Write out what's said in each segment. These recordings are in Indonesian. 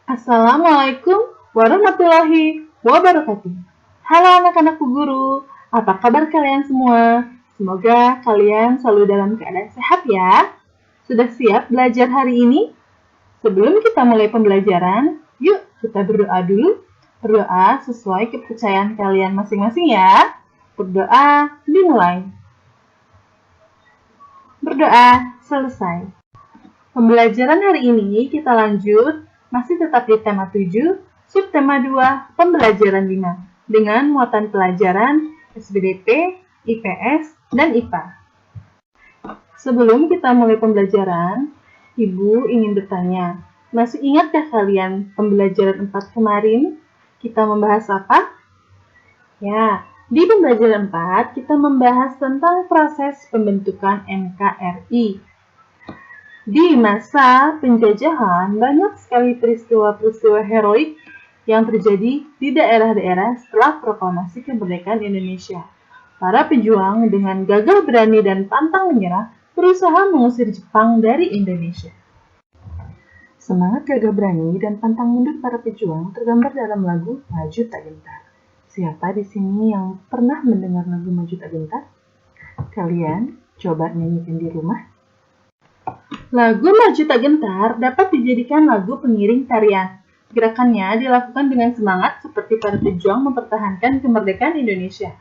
Assalamualaikum warahmatullahi wabarakatuh. Halo anak-anakku guru, apa kabar kalian semua? Semoga kalian selalu dalam keadaan sehat ya. Sudah siap belajar hari ini? Sebelum kita mulai pembelajaran, yuk kita berdoa dulu. Berdoa sesuai kepercayaan kalian masing-masing ya. Berdoa dimulai. Berdoa selesai. Pembelajaran hari ini kita lanjut, masih tetap di tema 7, subtema 2, pembelajaran 5, dengan muatan pelajaran SBDP, IPS, dan IPA. Sebelum kita mulai pembelajaran, Ibu ingin bertanya, masih ingatkah kalian pembelajaran 4 kemarin? Kita membahas apa? Ya, di pembelajaran 4 kita membahas tentang proses pembentukan NKRI. Di masa penjajahan, banyak sekali peristiwa-peristiwa heroik yang terjadi di daerah-daerah setelah proklamasi kemerdekaan Indonesia. Para pejuang dengan gagah berani dan pantang menyerah berusaha mengusir Jepang dari Indonesia. Semangat gagah berani dan pantang mundur para pejuang tergambar dalam lagu Maju Tak Gentar. Siapa di sini yang pernah mendengar lagu Maju Tak Gentar? Kalian coba nyanyikan di rumah. Lagu Maju Tak Gentar dapat dijadikan lagu pengiring tarian. Gerakannya dilakukan dengan semangat seperti para pejuang mempertahankan kemerdekaan Indonesia.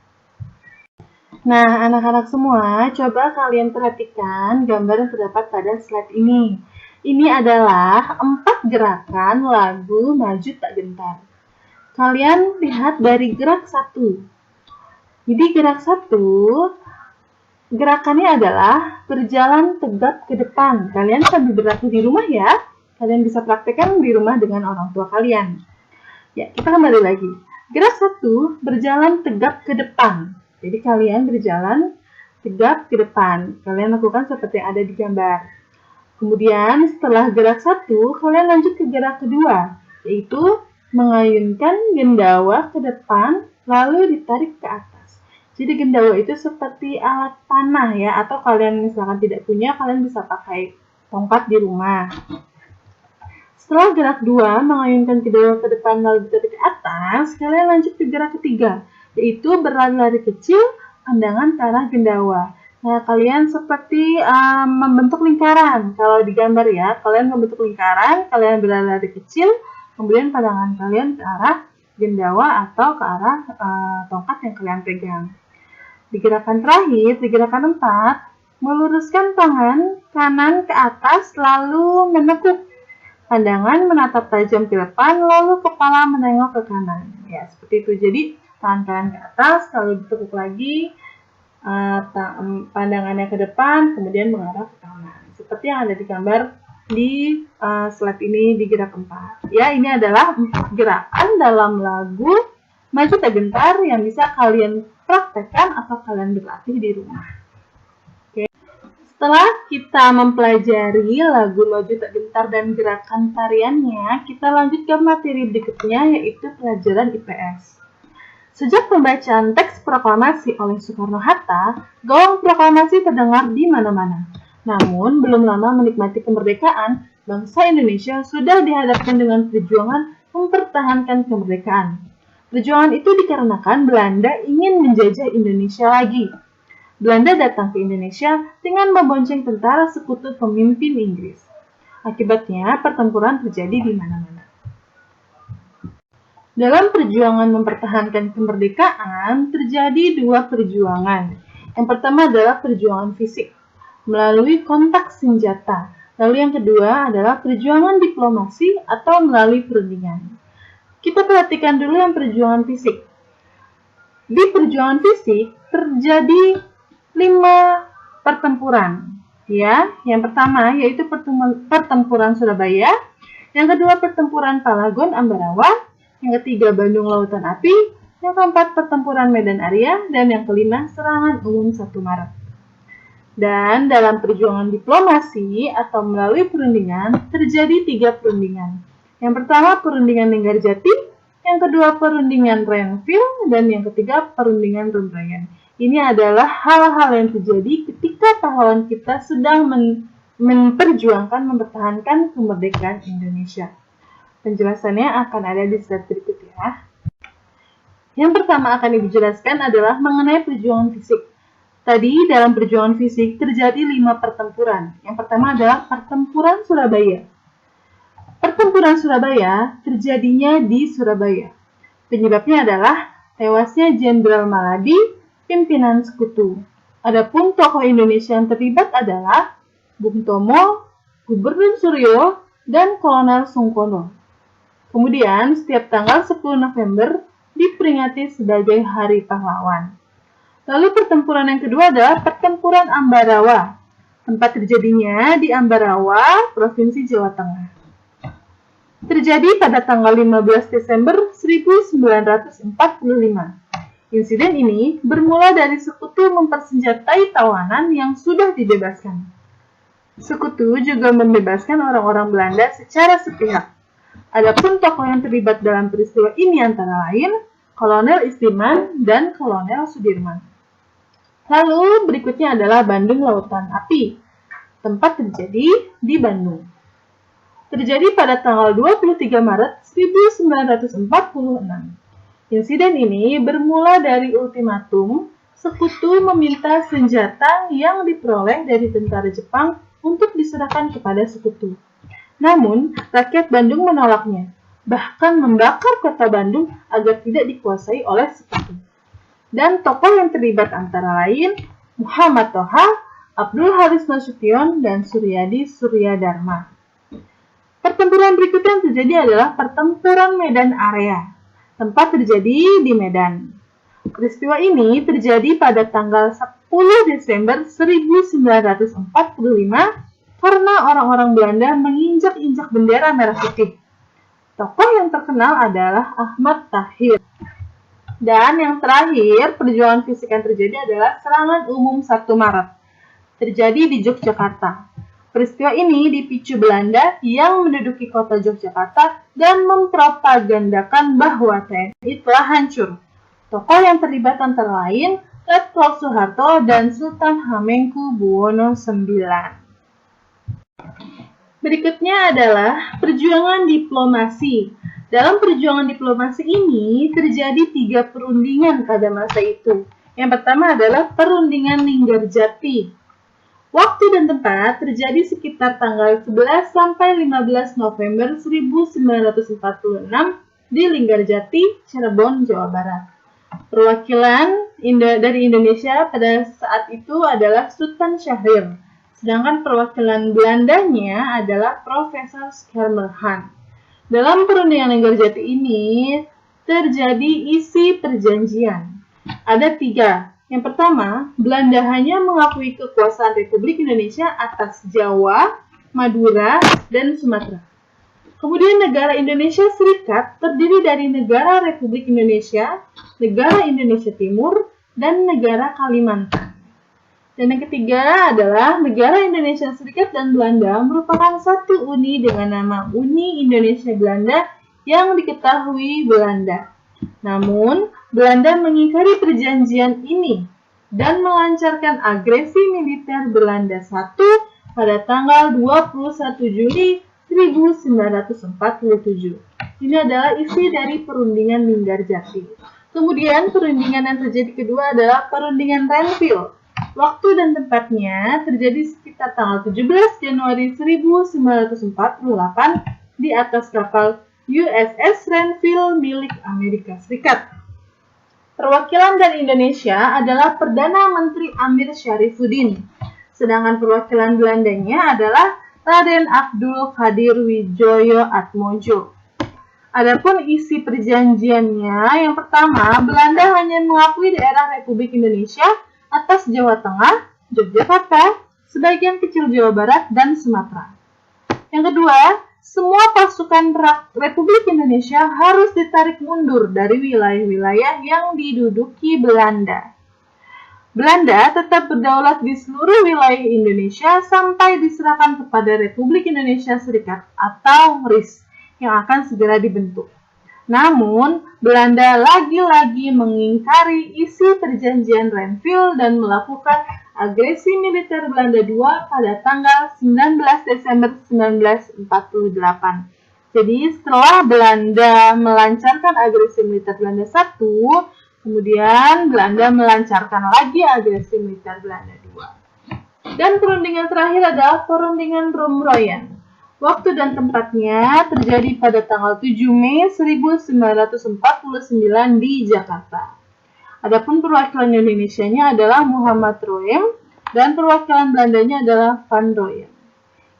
Nah, anak-anak semua, coba kalian perhatikan gambar yang terdapat pada slide ini. Ini adalah 4 gerakan lagu Maju Tak Gentar. Kalian lihat dari gerak 1. Jadi gerak 1, gerakannya adalah berjalan tegap ke depan. Kalian sambil berlatih di rumah ya. Kalian bisa praktekkan di rumah dengan orang tua kalian. Ya, kita kembali lagi. Gerak 1, berjalan tegap ke depan. Jadi kalian berjalan tegap ke depan. Kalian lakukan seperti yang ada di gambar. Kemudian setelah gerak 1, kalian lanjut ke gerak kedua, yaitu mengayunkan gendawa ke depan lalu ditarik ke atas. Jadi gendawa itu seperti alat panah ya, atau kalian misalkan tidak punya, kalian bisa pakai tongkat di rumah. Setelah gerak 2, mengayunkan gendawa ke depan lalu ditarik ke atas, kalian lanjut ke gerak ketiga, yaitu berlari-lari kecil, pandangan ke arah gendawa. Nah, kalian seperti membentuk lingkaran. Kalau di gambar ya, kalian membentuk lingkaran, kalian berlari-lari kecil, kemudian pandangan kalian ke arah gendawa atau ke arah tongkat yang kalian pegang. Di gerakan terakhir, di gerakan 4, meluruskan tangan kanan ke atas lalu menekuk. Pandangan menatap tajam ke depan lalu kepala menengok ke kanan. Ya, seperti itu. Jadi, tangan kanan ke atas lalu ditekuk lagi, pandangannya ke depan, kemudian mengarah ke kanan. Seperti yang ada di gambar di slide ini di gerak 4. Ya, ini adalah 4 gerakan dalam lagu Maju Tak Gentar yang bisa kalian praktekkan atau kalian berlatih di rumah. Oke. Setelah kita mempelajari lagu Maju Tak Gentar dan gerakan tariannya, kita lanjut ke materi berikutnya, yaitu pelajaran IPS. Sejak pembacaan teks proklamasi oleh Soekarno-Hatta, gawang proklamasi terdengar di mana-mana. Namun, belum lama menikmati kemerdekaan, bangsa Indonesia sudah dihadapkan dengan perjuangan mempertahankan kemerdekaan. Perjuangan itu dikarenakan Belanda ingin menjajah Indonesia lagi. Belanda datang ke Indonesia dengan membonceng tentara sekutu pemimpin Inggris. Akibatnya, pertempuran terjadi di mana-mana. Dalam perjuangan mempertahankan kemerdekaan, terjadi 2 perjuangan. Yang pertama adalah perjuangan fisik, melalui kontak senjata. Lalu yang kedua adalah perjuangan diplomasi atau melalui perundingan. Kita perhatikan dulu yang perjuangan fisik. Di perjuangan fisik terjadi 5 pertempuran. Ya, yang pertama yaitu pertempuran Surabaya, yang kedua pertempuran Palagon Ambarawa, yang ketiga Bandung Lautan Api, yang keempat pertempuran Medan Area, dan yang kelima serangan umum 1 Maret. Dan dalam perjuangan diplomasi atau melalui perundingan terjadi 3 perundingan. Yang pertama perundingan Linggarjati, yang kedua perundingan Renville, dan yang ketiga perundingan Rumbayan. Ini adalah hal-hal yang terjadi ketika pahlawan kita sedang memperjuangkan mempertahankan kemerdekaan Indonesia. Penjelasannya akan ada di slide berikut ya. Yang pertama akan Ibu jelaskan adalah mengenai perjuangan fisik. Tadi dalam perjuangan fisik terjadi 5 pertempuran. Yang pertama adalah Pertempuran Surabaya. Pertempuran Surabaya terjadinya di Surabaya. Penyebabnya adalah tewasnya Jenderal Maladi, pimpinan Sekutu. Adapun tokoh Indonesia yang terlibat adalah Bung Tomo, Gubernur Suryo, dan Kolonel Sungkono. Kemudian, setiap tanggal 10 November diperingati sebagai Hari Pahlawan. Lalu pertempuran yang kedua adalah Pertempuran Ambarawa. Tempat terjadinya di Ambarawa, Provinsi Jawa Tengah. Terjadi pada tanggal 15 Desember 1945. Insiden ini bermula dari Sekutu mempersenjatai tawanan yang sudah dibebaskan. Sekutu juga membebaskan orang-orang Belanda secara sepihak. Adapun tokoh yang terlibat dalam peristiwa ini antara lain Kolonel Istiman dan Kolonel Sudirman. Lalu berikutnya adalah Bandung Lautan Api. Tempat terjadi di Bandung. Terjadi pada tanggal 23 Maret 1946. Insiden ini bermula dari ultimatum Sekutu meminta senjata yang diperoleh dari tentara Jepang untuk diserahkan kepada Sekutu. Namun, rakyat Bandung menolaknya, bahkan membakar kota Bandung agar tidak dikuasai oleh Sekutu. Dan tokoh yang terlibat antara lain Muhammad Toha, Abdul Haris Nasution, dan Suryadi Suryadharma. Pertempuran berikutnya yang terjadi adalah Pertempuran Medan Area. Tempat terjadi di Medan. Peristiwa ini terjadi pada tanggal 10 Desember 1945 karena orang-orang Belanda menginjak-injak bendera merah putih. Tokoh yang terkenal adalah Ahmad Tahir. Dan yang terakhir, perjuangan fisik yang terjadi adalah serangan umum 1 Maret. Terjadi di Yogyakarta. Peristiwa ini dipicu Belanda yang menduduki kota Yogyakarta dan mempropagandakan bahwa TNI telah hancur. Tokoh yang terlibat antara lain Letkol Soeharto dan Sultan Hamengkubuwono IX. Berikutnya adalah perjuangan diplomasi. Dalam perjuangan diplomasi ini terjadi 3 perundingan pada masa itu. Yang pertama adalah Perundingan Linggarjati. Waktu dan tempat terjadi sekitar tanggal 11 sampai 15 November 1946 di Linggarjati, Cirebon, Jawa Barat. Perwakilan dari Indonesia pada saat itu adalah Sultan Syahrir. Sedangkan perwakilan Belandanya adalah Profesor Schermerhorn. Dalam perundingan Linggarjati ini terjadi isi perjanjian. Ada 3. Yang pertama, Belanda hanya mengakui kekuasaan Republik Indonesia atas Jawa, Madura, dan Sumatera. Kemudian negara Indonesia Serikat terdiri dari negara Republik Indonesia, negara Indonesia Timur, dan negara Kalimantan. Dan yang ketiga adalah negara Indonesia Serikat dan Belanda merupakan satu uni dengan nama Uni Indonesia Belanda yang diketahui Belanda. Namun, Belanda mengingkari perjanjian ini dan melancarkan agresi militer Belanda I pada tanggal 21 Juli 1947. Ini adalah isi dari perundingan Linggarjati. Kemudian perundingan yang terjadi kedua adalah perundingan Renville. Waktu dan tempatnya terjadi sekitar tanggal 17 Januari 1948 di atas kapal USS Renville milik Amerika Serikat. Perwakilan dari Indonesia adalah Perdana Menteri Amir Syarifuddin, sedangkan perwakilan Belandanya adalah Raden Abdul Qadir Widjoyo Atmojo. Adapun isi perjanjiannya, yang pertama, Belanda hanya mengakui daerah Republik Indonesia atas Jawa Tengah, Yogyakarta, sebagian kecil Jawa Barat, dan Sumatera. Yang kedua, semua pasukan Republik Indonesia harus ditarik mundur dari wilayah-wilayah yang diduduki Belanda. Belanda tetap berdaulat di seluruh wilayah Indonesia sampai diserahkan kepada Republik Indonesia Serikat atau RIS yang akan segera dibentuk. Namun, Belanda lagi-lagi mengingkari isi perjanjian Renville dan melakukan agresi militer Belanda II pada tanggal 19 Desember 1948. Jadi setelah Belanda melancarkan agresi militer Belanda 1, kemudian Belanda melancarkan lagi agresi militer Belanda 2. Dan perundingan terakhir adalah perundingan Romroyan. Waktu dan tempatnya terjadi pada tanggal 7 Mei 1949 di Jakarta. Adapun perwakilan Indonesianya adalah Muhammad Roem dan perwakilan Belandanya adalah Van Rooyen.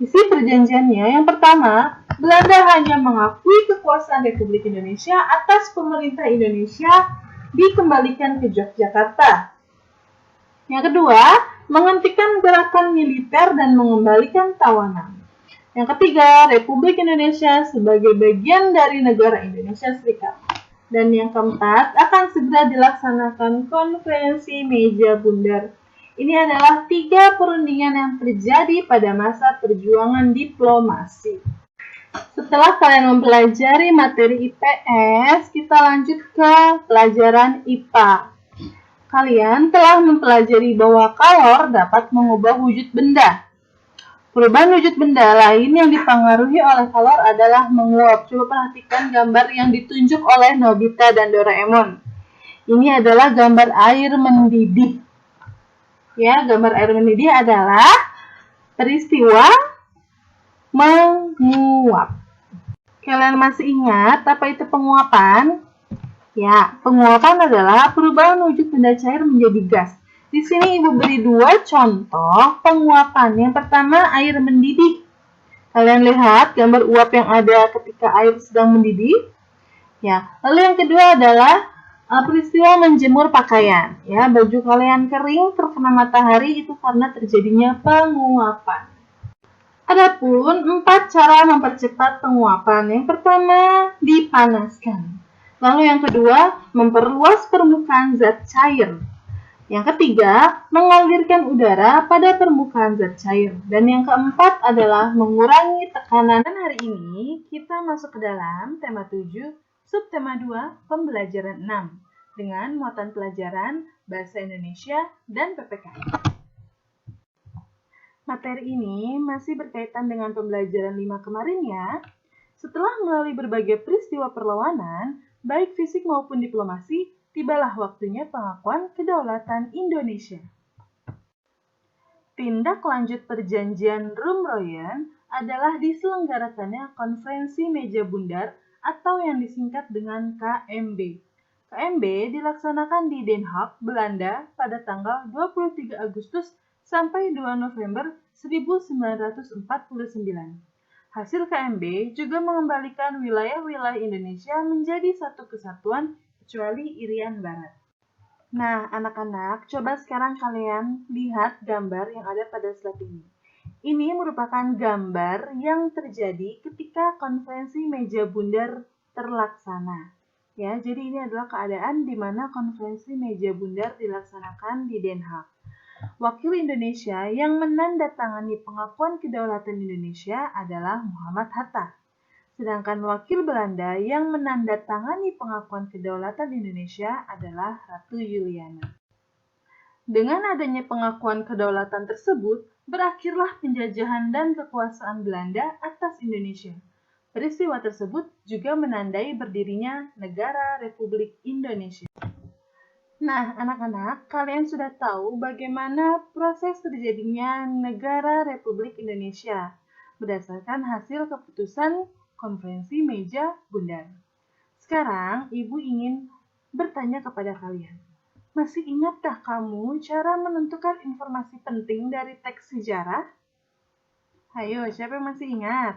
Isi perjanjiannya yang pertama, Belanda hanya mengakui kekuasaan Republik Indonesia atas pemerintah Indonesia dikembalikan ke Yogyakarta. Yang kedua, menghentikan gerakan militer dan mengembalikan tawanan. Yang ketiga, Republik Indonesia sebagai bagian dari negara Indonesia Serikat. Dan yang keempat, akan segera dilaksanakan konferensi meja bundar. Ini adalah 3 perundingan yang terjadi pada masa perjuangan diplomasi. Setelah kalian mempelajari materi IPS, kita lanjut ke pelajaran IPA. Kalian telah mempelajari bahwa kalor dapat mengubah wujud benda. Perubahan wujud benda lain yang dipengaruhi oleh kalor adalah menguap. Coba perhatikan gambar yang ditunjuk oleh Nobita dan Doraemon. Ini adalah gambar air mendidih. Ya, gambar air mendidih adalah peristiwa menguap. Kalian masih ingat apa itu penguapan? Ya, penguapan adalah perubahan wujud benda cair menjadi gas. Di sini Ibu beri 2 contoh penguapan. Yang pertama, air mendidih. Kalian lihat gambar uap yang ada ketika air sedang mendidih. Ya, lalu yang kedua adalah peristiwa menjemur pakaian. Ya, baju kalian kering terkena matahari itu karena terjadinya penguapan. Adapun 4 cara mempercepat penguapan. Yang pertama, dipanaskan. Lalu yang kedua, memperluas permukaan zat cair. Yang ketiga, mengalirkan udara pada permukaan zat cair. Dan yang keempat adalah mengurangi tekanan. Dan hari ini kita masuk ke dalam tema 7, subtema 2, pembelajaran 6. Dengan muatan pelajaran Bahasa Indonesia dan PPKN. Materi ini masih berkaitan dengan pembelajaran 5 kemarin ya. Setelah melalui berbagai peristiwa perlawanan, baik fisik maupun diplomasi, tibalah waktunya pengakuan kedaulatan Indonesia. Tindak lanjut perjanjian Romroyan adalah diselenggarakannya konferensi meja bundar atau yang disingkat dengan KMB. KMB dilaksanakan di Den Haag, Belanda pada tanggal 23 Agustus sampai 2 November 1949. Hasil KMB juga mengembalikan wilayah-wilayah Indonesia menjadi satu kesatuan kecuali Irian Barat. Nah, anak-anak, coba sekarang kalian lihat gambar yang ada pada slide ini. Ini merupakan gambar yang terjadi ketika konferensi meja bundar terlaksana. Ya, jadi ini adalah keadaan di mana konferensi meja bundar dilaksanakan di Den Haag. Wakil Indonesia yang menandatangani pengakuan kedaulatan Indonesia adalah Muhammad Hatta. Sedangkan wakil Belanda yang menandatangani pengakuan kedaulatan Indonesia adalah Ratu Juliana. Dengan adanya pengakuan kedaulatan tersebut, berakhirlah penjajahan dan kekuasaan Belanda atas Indonesia. Peristiwa tersebut juga menandai berdirinya Negara Republik Indonesia. Nah, anak-anak, kalian sudah tahu bagaimana proses terjadinya Negara Republik Indonesia berdasarkan hasil keputusan konferensi meja bundar. Sekarang, Ibu ingin bertanya kepada kalian. Masih ingatkah kamu cara menentukan informasi penting dari teks sejarah? Ayo, siapa yang masih ingat?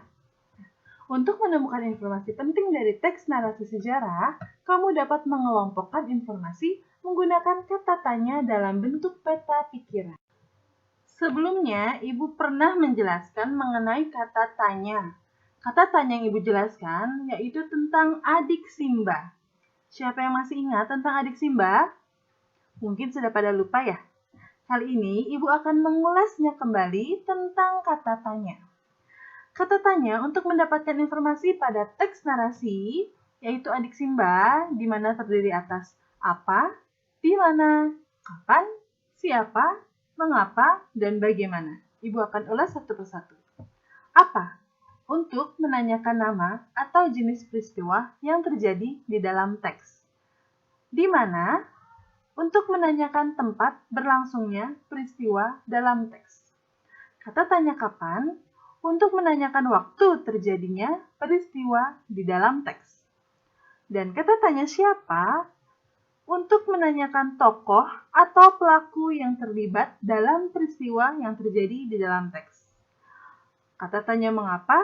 Untuk menemukan informasi penting dari teks narasi sejarah, kamu dapat mengelompokkan informasi menggunakan kata tanya dalam bentuk peta pikiran. Sebelumnya, Ibu pernah menjelaskan mengenai kata tanya. Kata tanya yang Ibu jelaskan yaitu tentang adik Simba. Siapa yang masih ingat tentang adik Simba? Mungkin sudah pada lupa ya. Kali ini Ibu akan mengulasnya kembali tentang kata tanya. Kata tanya untuk mendapatkan informasi pada teks narasi yaitu adik Simba, di mana terdiri atas apa, di mana, kapan, siapa, mengapa, dan bagaimana. Ibu akan ulas satu persatu. Apa? untuk menanyakan nama atau jenis peristiwa yang terjadi di dalam teks. Di mana untuk menanyakan tempat berlangsungnya peristiwa dalam teks. Kata tanya kapan untuk menanyakan waktu terjadinya peristiwa di dalam teks. Dan kata tanya siapa untuk menanyakan tokoh atau pelaku yang terlibat dalam peristiwa yang terjadi di dalam teks. Kata tanya mengapa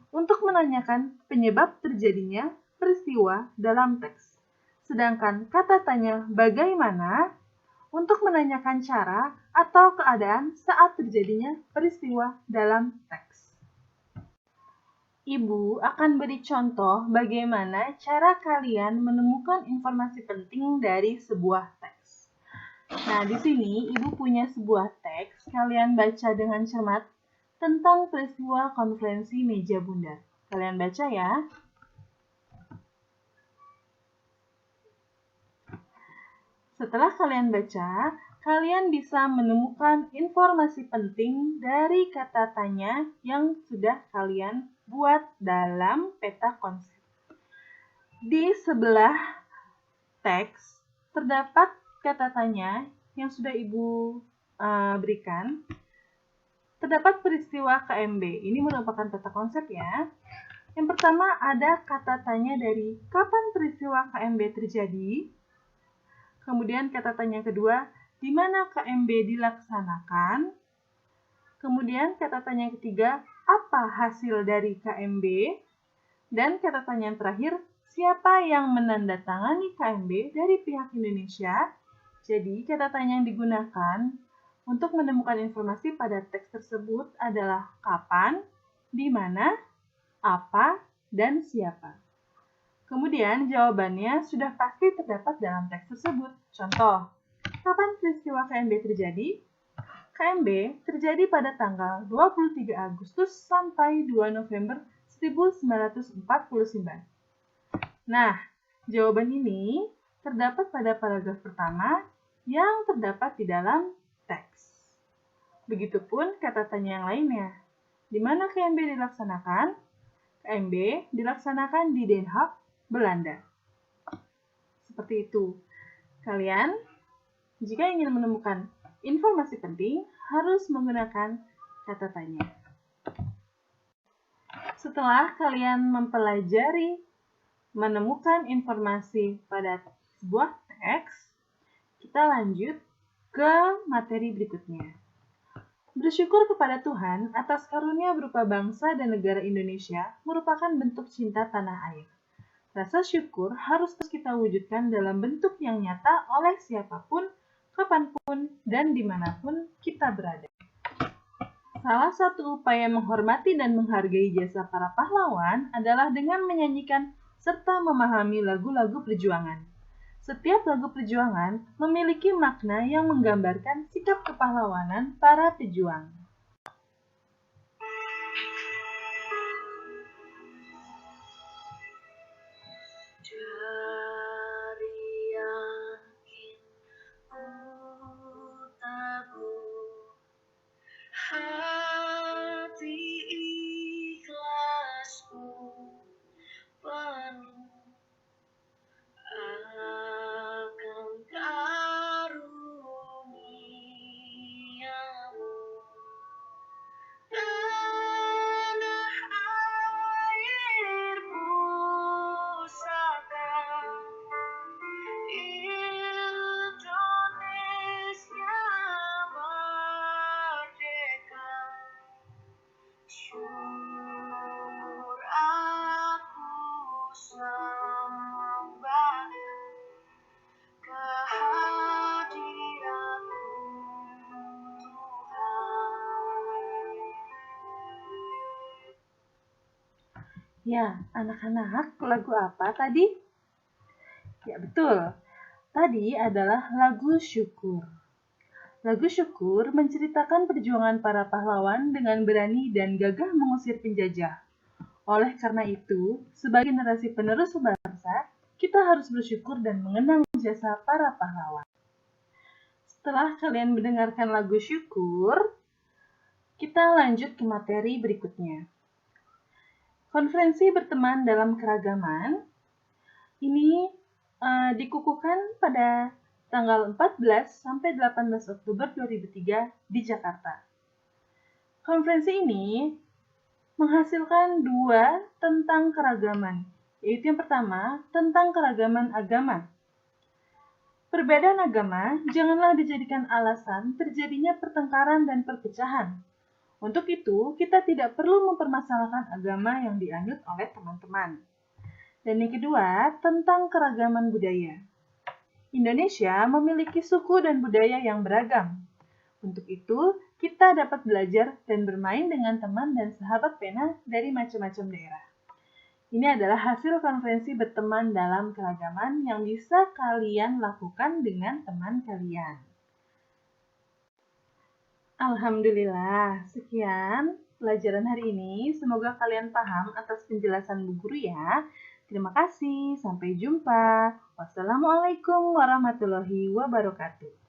untuk menanyakan penyebab terjadinya peristiwa dalam teks. Sedangkan kata tanya bagaimana untuk menanyakan cara atau keadaan saat terjadinya peristiwa dalam teks. Ibu akan beri contoh bagaimana cara kalian menemukan informasi penting dari sebuah teks. Nah, di sini Ibu punya sebuah teks, kalian baca dengan cermat tentang peristiwa konferensi meja bundar. Kalian baca ya. Setelah kalian baca, kalian bisa menemukan informasi penting dari kata tanya yang sudah kalian buat dalam peta konsep. Di sebelah teks terdapat kata tanya yang sudah Ibu berikan. Terdapat peristiwa KMB. Ini merupakan peta konsep ya. Yang pertama ada kata tanya dari kapan peristiwa KMB terjadi. Kemudian kata tanya kedua, di mana KMB dilaksanakan. Kemudian kata tanya ketiga, apa hasil dari KMB. Dan kata tanya yang terakhir, siapa yang menandatangani KMB dari pihak Indonesia. Jadi kata tanya yang digunakan untuk menemukan informasi pada teks tersebut adalah kapan, di mana, apa, dan siapa. Kemudian jawabannya sudah pasti terdapat dalam teks tersebut. Contoh, kapan peristiwa KMB terjadi? KMB terjadi pada tanggal 23 Agustus sampai 2 November 1949. Nah, jawaban ini terdapat pada paragraf pertama yang terdapat di dalam teks. Begitupun kata tanya yang lainnya. Di mana KMB dilaksanakan? KMB dilaksanakan di Den Haag, Belanda. Seperti itu. Kalian, jika ingin menemukan informasi penting, harus menggunakan kata tanya. Setelah kalian mempelajari menemukan informasi pada sebuah teks, kita lanjut ke materi berikutnya. Bersyukur kepada Tuhan atas karunia berupa bangsa dan negara Indonesia merupakan bentuk cinta tanah air. Rasa syukur harus kita wujudkan dalam bentuk yang nyata oleh siapapun, kapanpun, dan dimanapun kita berada. Salah satu upaya menghormati dan menghargai jasa para pahlawan adalah dengan menyanyikan serta memahami lagu-lagu perjuangan. Setiap lagu perjuangan memiliki makna yang menggambarkan sikap kepahlawanan para pejuang. Dari yakin ku tabur, hati ikhlasku penuh akan karuniamu. Tanah air pusaka Indonesia merdeka, syukur aku sembah kehadiran-Mu Tuhan. Ya, anak-anak, lagu apa tadi? Ya, betul. Tadi adalah lagu Syukur. Lagu Syukur menceritakan perjuangan para pahlawan dengan berani dan gagah mengusir penjajah. Oleh karena itu, sebagai generasi penerus bangsa, kita harus bersyukur dan mengenang jasa para pahlawan. Setelah kalian mendengarkan lagu Syukur, kita lanjut ke materi berikutnya. Konferensi berteman dalam keragaman ini dikukuhkan pada tanggal 14 sampai 18 Oktober 2003 di Jakarta. Konferensi ini menghasilkan dua tentang keragaman, yaitu yang pertama tentang keragaman agama. Perbedaan agama janganlah dijadikan alasan terjadinya pertengkaran dan perpecahan. Untuk itu, kita tidak perlu mempermasalahkan agama yang dianut oleh teman-teman. Dan yang kedua, tentang keragaman budaya. Indonesia memiliki suku dan budaya yang beragam. Untuk itu, kita dapat belajar dan bermain dengan teman dan sahabat pena dari macam-macam daerah. Ini adalah hasil konferensi berteman dalam keragaman yang bisa kalian lakukan dengan teman kalian. Alhamdulillah, sekian pelajaran hari ini. Semoga kalian paham atas penjelasan Bu Guru ya. Terima kasih, sampai jumpa. Wassalamualaikum warahmatullahi wabarakatuh.